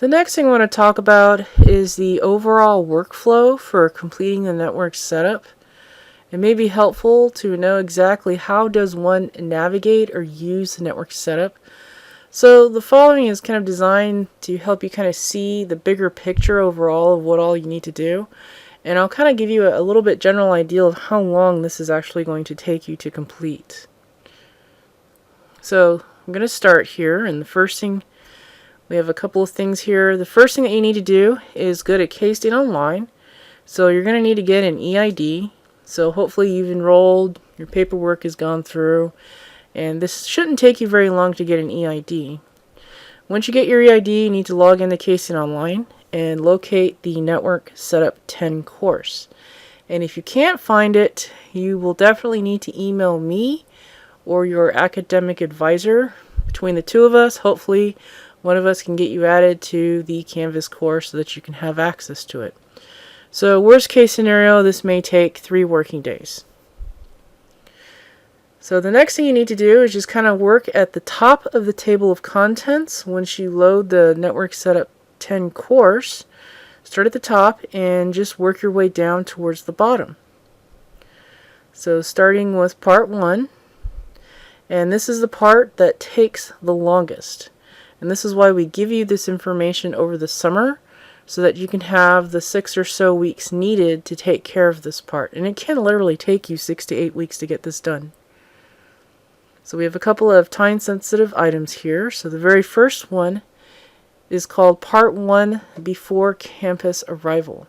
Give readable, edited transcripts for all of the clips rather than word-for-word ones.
The next thing I want to talk about is the overall workflow for completing the network setup. It may be helpful to know exactly how does one navigate or use the network setup. So the following is kind of designed to help you kind of see the bigger picture overall of what all you need to do. And I'll kind of give you a little bit general idea of how long this is actually going to take you to complete. So I'm going to start here, and the first thing, we have a couple of things here. The first thing that you need to do is go to K-State Online. So you're going to need to get an EID. So hopefully you've enrolled, your paperwork has gone through, and this shouldn't take you very long to get an EID. Once you get your EID, you need to log into K-State Online and locate the Network Setup 10 course. And if you can't find it, you will definitely need to email me or your academic advisor. Between the two of us, hopefully one of us can get you added to the Canvas course so that you can have access to it. So worst case scenario, this may take 3 working days. So the next thing you need to do is just kind of work at the top of the table of contents once you load the Network Setup 10 course. Start at the top and just work your way down towards the bottom. So starting with part 1, and this is the part that takes the longest. And this is why we give you this information over the summer, so that you can have the 6 or so weeks needed to take care of this part. And it can literally take you 6 to 8 weeks to get this done. So we have a couple of time-sensitive items here. So the very first one is called Part 1 Before Campus Arrival.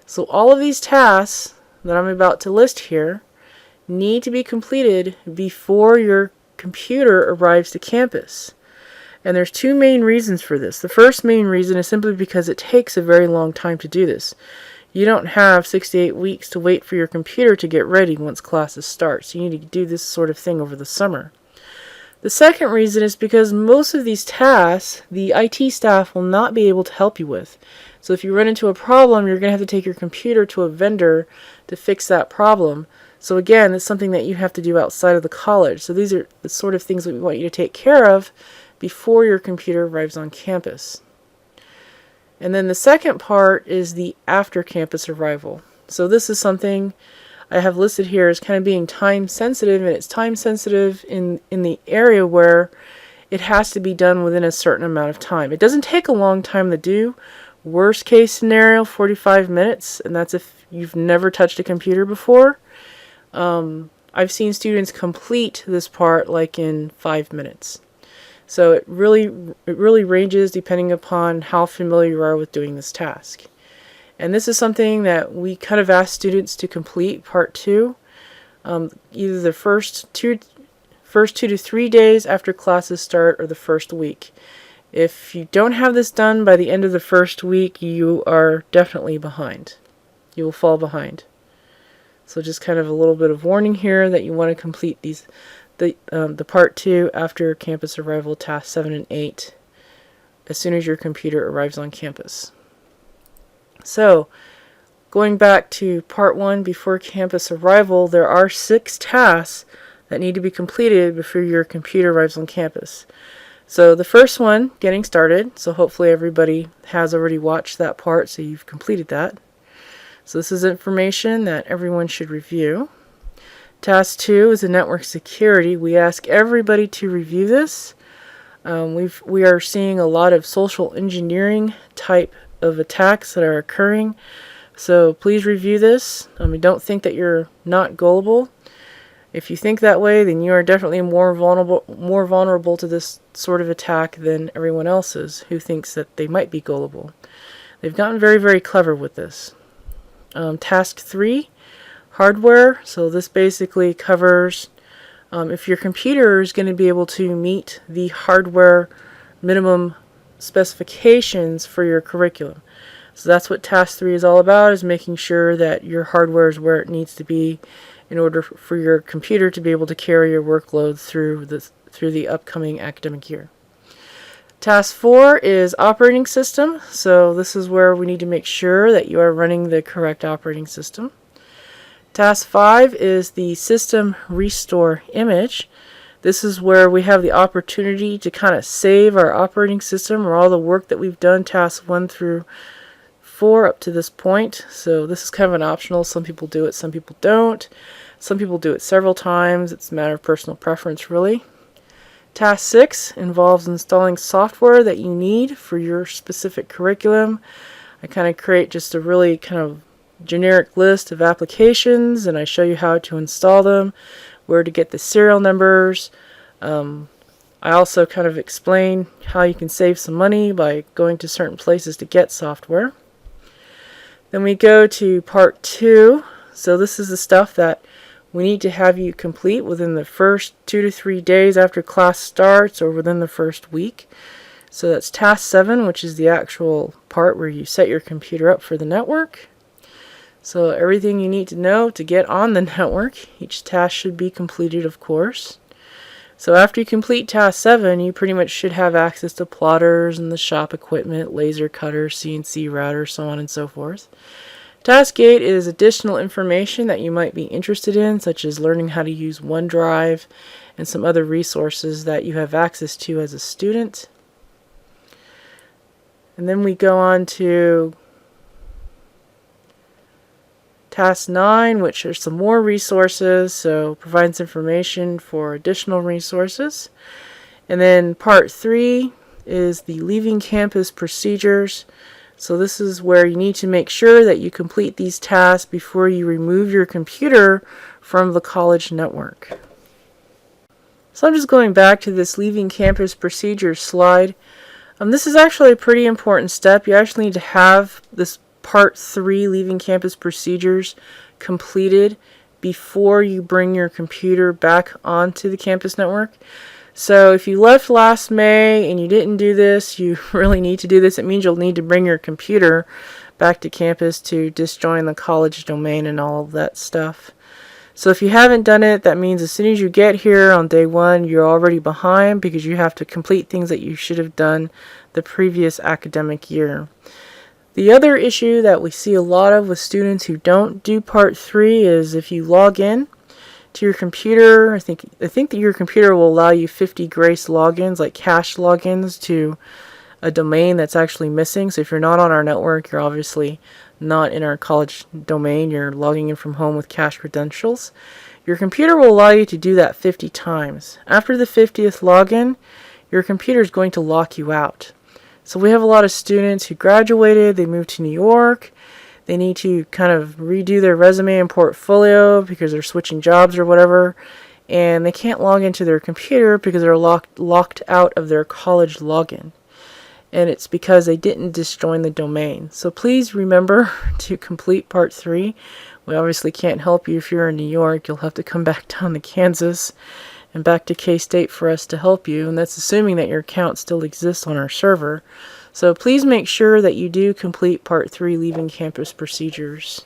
So all of these tasks that I'm about to list here need to be completed before your computer arrives to campus. And there's 2 main reasons for this. The first main reason is simply because it takes a very long time to do this. You don't have 6 to 8 weeks to wait for your computer to get ready once classes start. So you need to do this sort of thing over the summer. The second reason is because most of these tasks, the IT staff will not be able to help you with. So if you run into a problem, you're going to have to take your computer to a vendor to fix that problem. So again, it's something that you have to do outside of the college. So these are the sort of things that we want you to take care of before your computer arrives on campus. And then the second part is the after campus arrival. So this is something I have listed here as kind of being time sensitive, and it's time sensitive in the area where it has to be done within a certain amount of time. It doesn't take a long time to do. Worst case scenario, 45 minutes, and that's if you've never touched a computer before. I've seen students complete this part like in 5 minutes. So it really ranges depending upon how familiar you are with doing this task. And this is something that we kind of ask students to complete part 2, either the first 2 to 3 days after classes start or the first week. If you don't have this done by the end of the first week, you are definitely behind. You will fall behind. So just kind of a little bit of warning here that you want to complete these, the part 2 after campus arrival, tasks 7 and 8, as soon as your computer arrives on campus. So, going back to part 1 before campus arrival, there are 6 tasks that need to be completed before your computer arrives on campus. So the first one, getting started, so hopefully everybody has already watched that part, so you've completed that. So this is information that everyone should review. Task 2 is the network security. We ask everybody to review this. We are seeing a lot of social engineering type of attacks that are occurring. So please review this. Don't think that you're not gullible. If you think that way, then you are definitely more vulnerable to this sort of attack than everyone else is who thinks that they might be gullible. They've gotten very, very clever with this. Task 3, hardware. So this basically covers if your computer is going to be able to meet the hardware minimum specifications for your curriculum. So that's what task 3 is all about, is making sure that your hardware is where it needs to be in order for your computer to be able to carry your workload through the upcoming academic year. Task 4 is operating system. So this is where we need to make sure that you are running the correct operating system. Task 5 is the system restore image. This is where we have the opportunity to kind of save our operating system or all the work that we've done, tasks 1 through 4 up to this point. So this is kind of an optional. Some people do it, some people don't. Some people do it several times. It's a matter of personal preference, really. Task 6 involves installing software that you need for your specific curriculum. I kind of create just a really kind of generic list of applications, and I show you how to install them, where to get the serial numbers. I also kind of explain how you can save some money by going to certain places to get software. Then we go to part 2. So this is the stuff that we need to have you complete within the first 2 to 3 days after class starts, or within the first week. So that's task 7, which is the actual part where you set your computer up for the network. So everything you need to know to get on the network. Each task should be completed, of course. So after you complete task 7, you pretty much should have access to plotters and the shop equipment, laser cutter, CNC router, so on and so forth. Task 8 is additional information that you might be interested in, such as learning how to use OneDrive and some other resources that you have access to as a student. And then we go on to Task 9, which are some more resources, so provides information for additional resources. And then part 3 is the leaving campus procedures. So this is where you need to make sure that you complete these tasks before you remove your computer from the college network. So I'm just going back to this leaving campus procedures slide. This is actually a pretty important step. You actually need to have this Part 3, Leaving Campus Procedures, completed before you bring your computer back onto the campus network. So if you left last May and you didn't do this, you really need to do this. It means you'll need to bring your computer back to campus to disjoin the college domain and all of that stuff. So if you haven't done it, that means as soon as you get here on day 1, you're already behind because you have to complete things that you should have done the previous academic year. The other issue that we see a lot of with students who don't do part 3 is if you log in to your computer, I think that your computer will allow you 50 grace logins, like cache logins to a domain that's actually missing. So if you're not on our network, you're obviously not in our college domain. You're logging in from home with cache credentials. Your computer will allow you to do that 50 times. After the 50th login, your computer is going to lock you out. So we have a lot of students who graduated, they moved to New York, they need to kind of redo their resume and portfolio because they're switching jobs or whatever, and they can't log into their computer because they're locked out of their college login. And it's because they didn't disjoin the domain. So please remember to complete part 3. We obviously can't help you if you're in New York. You'll have to come back down to Kansas and back to K-State for us to help you, and that's assuming that your account still exists on our server. So please make sure that you do complete part 3, Leaving Campus Procedures.